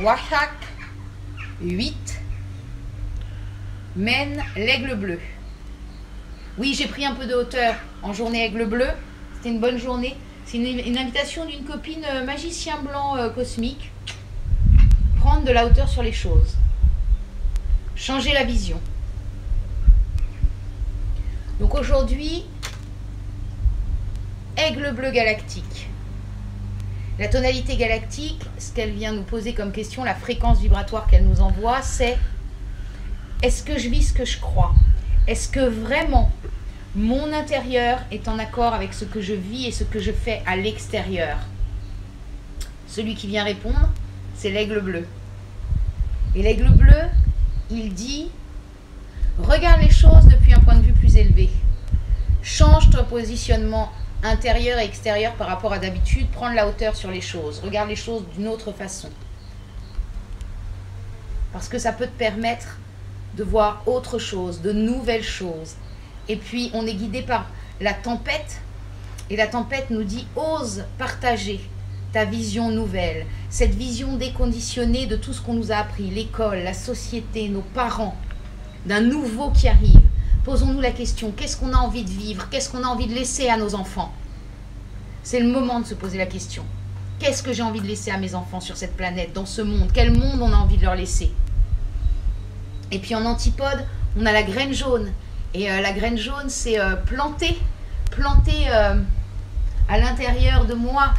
Wahak 8 mène l'aigle bleu. Oui, j'ai pris un peu de hauteur en journée aigle bleu. C'était une bonne journée. C'est une invitation d'une copine magicien blanc cosmique. Prendre de la hauteur sur les choses. Changer la vision. Donc aujourd'hui, aigle bleu galactique. La tonalité galactique, ce qu'elle vient nous poser comme question, la fréquence vibratoire qu'elle nous envoie, c'est: est-ce que je vis ce que je crois? Est-ce que vraiment mon intérieur est en accord avec ce que je vis et ce que je fais à l'extérieur? Celui qui vient répondre, c'est l'aigle bleu. Et l'aigle bleu, il dit: regarde les choses depuis un point de vue plus élevé. Change ton positionnement intérieur et extérieur par rapport à d'habitude. Prends de la hauteur sur les choses. Regarde les choses d'une autre façon. Parce que ça peut te permettre de voir autre chose, de nouvelles choses. Et puis, on est guidé par la tempête. Et la tempête nous dit: ose partager ta vision nouvelle. Cette vision déconditionnée de tout ce qu'on nous a appris. L'école, la société, nos parents. D'un nouveau qui arrive. Posons-nous la question: qu'est-ce qu'on a envie de vivre? Qu'est-ce qu'on a envie de laisser à nos enfants? C'est le moment de se poser la question. Qu'est-ce que j'ai envie de laisser à mes enfants sur cette planète, dans ce monde? Quel monde on a envie de leur laisser? Et puis en antipode, on a la graine jaune. Et la graine jaune, c'est planter à l'intérieur de moi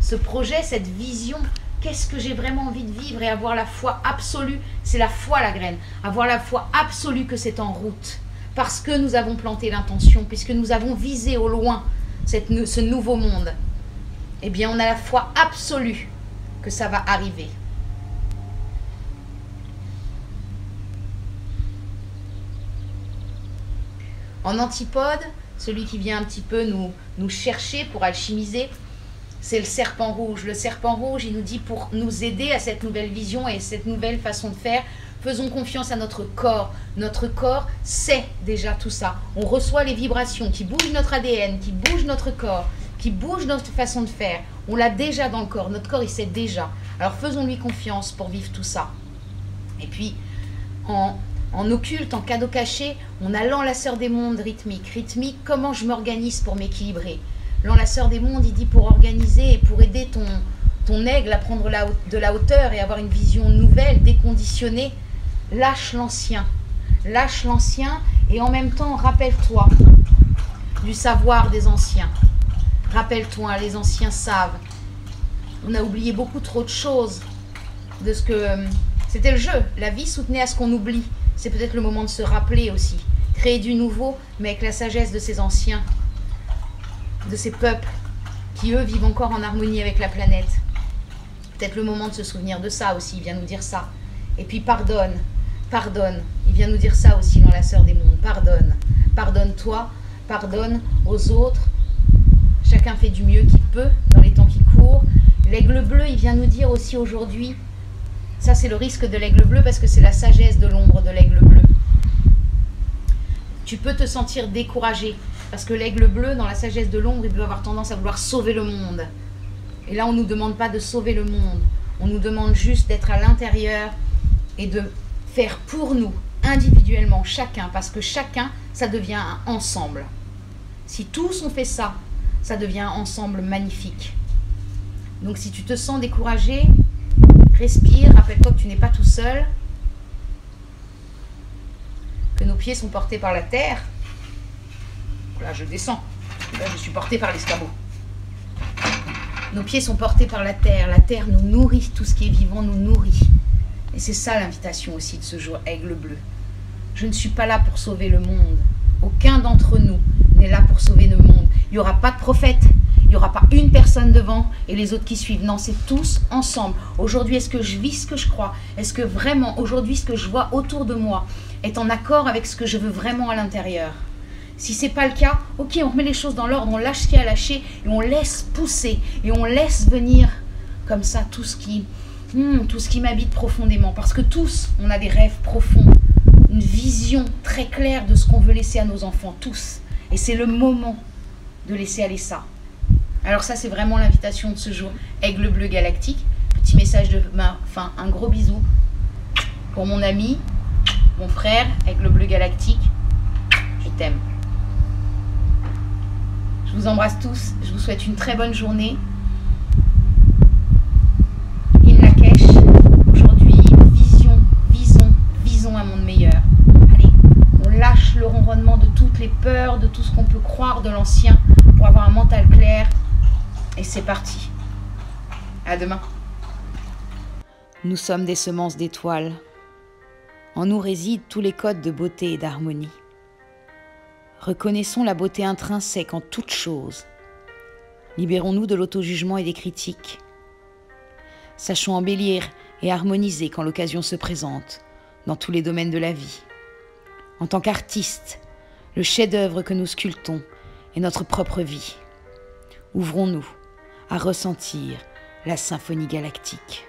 ce projet, cette vision. Qu'est-ce que j'ai vraiment envie de vivre? Et avoir la foi absolue. C'est la foi, la graine. Avoir la foi absolue que c'est en route. Parce que nous avons planté l'intention, puisque nous avons visé au loin ce nouveau monde. Eh bien, on a la foi absolue que ça va arriver. En antipode, celui qui vient un petit peu nous chercher pour alchimiser, c'est le serpent rouge. Le serpent rouge, il nous dit, pour nous aider à cette nouvelle vision et cette nouvelle façon de faire, faisons confiance à notre corps. Notre corps sait déjà tout ça. On reçoit les vibrations qui bougent notre ADN, qui bougent notre corps, qui bougent notre façon de faire. On l'a déjà dans le corps. Notre corps, il sait déjà. Alors faisons-lui confiance pour vivre tout ça. Et puis, en occulte, en cadeau caché, on a l'enlaceur des mondes rythmique. Rythmique, comment je m'organise pour m'équilibrer? L'enlaceur des mondes, il dit, pour organiser et pour aider ton aigle à prendre de la hauteur et avoir une vision nouvelle, déconditionnée, lâche l'ancien. Lâche l'ancien et en même temps, rappelle-toi du savoir des anciens. Rappelle-toi, les anciens savent. On a oublié beaucoup trop de choses de ce que... C'était le jeu. La vie soutenait à ce qu'on oublie. C'est peut-être le moment de se rappeler aussi. Créer du nouveau, mais avec la sagesse de ces anciens, de ces peuples qui, eux, vivent encore en harmonie avec la planète. Peut-être le moment de se souvenir de ça aussi, il vient nous dire ça. Et puis pardonne, pardonne. Il vient nous dire ça aussi, l'enlaceur des mondes. Pardonne. Pardonne-toi, pardonne aux autres. Chacun fait du mieux qu'il peut dans les temps qui courent. L'aigle bleu, il vient nous dire aussi aujourd'hui, ça c'est le risque de l'aigle bleu parce que c'est la sagesse de l'ombre de l'aigle bleu. Tu peux te sentir découragé parce que l'aigle bleu, dans la sagesse de l'ombre, il peut avoir tendance à vouloir sauver le monde. Et là, on ne nous demande pas de sauver le monde. On nous demande juste d'être à l'intérieur et de faire pour nous, individuellement, chacun. Parce que chacun, ça devient un ensemble. Si tous on fait ça, ça devient un ensemble magnifique. Donc si tu te sens découragé, respire, rappelle-toi que tu n'es pas tout seul, que nos pieds sont portés par la terre. Là, je descends. Là, je suis portée par l'escabeau. Nos pieds sont portés par la terre nous nourrit, tout ce qui est vivant nous nourrit. Et c'est ça l'invitation aussi de ce jour aigle bleu. Je ne suis pas là pour sauver le monde. Aucun d'entre nous n'est là pour sauver le monde. Il n'y aura pas de prophète, il n'y aura pas une personne devant et les autres qui suivent. Non, c'est tous ensemble. Aujourd'hui, est-ce que je vis ce que je crois? Est-ce que vraiment, aujourd'hui, ce que je vois autour de moi est en accord avec ce que je veux vraiment à l'intérieur? Si ce n'est pas le cas, ok, on remet les choses dans l'ordre, on lâche ce qu'il y a à lâcher et on laisse pousser et on laisse venir comme ça tout ce qui m'habite profondément. Parce que tous, on a des rêves profonds, une vision très claire de ce qu'on veut laisser à nos enfants, tous. Et c'est le moment de laisser aller ça. Alors ça, c'est vraiment l'invitation de ce jour aigle bleu galactique. petit message de fin, un gros bisou pour mon ami, mon frère avec le bleu galactique. Je t'aime. Je vous embrasse tous. Je vous souhaite une très bonne journée. In Lakesh, aujourd'hui, visons un monde meilleur. Allez, on lâche le ronronnement de toutes les peurs, de tout ce qu'on peut croire de l'ancien pour avoir un mental clair. Et c'est parti. À demain. Nous sommes des semences d'étoiles. En nous résident tous les codes de beauté et d'harmonie. Reconnaissons la beauté intrinsèque en toute chose. Libérons-nous de l'auto-jugement et des critiques. Sachons embellir et harmoniser quand l'occasion se présente, dans tous les domaines de la vie. En tant qu'artistes, le chef-d'œuvre que nous sculptons est notre propre vie. Ouvrons-nous à ressentir la symphonie galactique.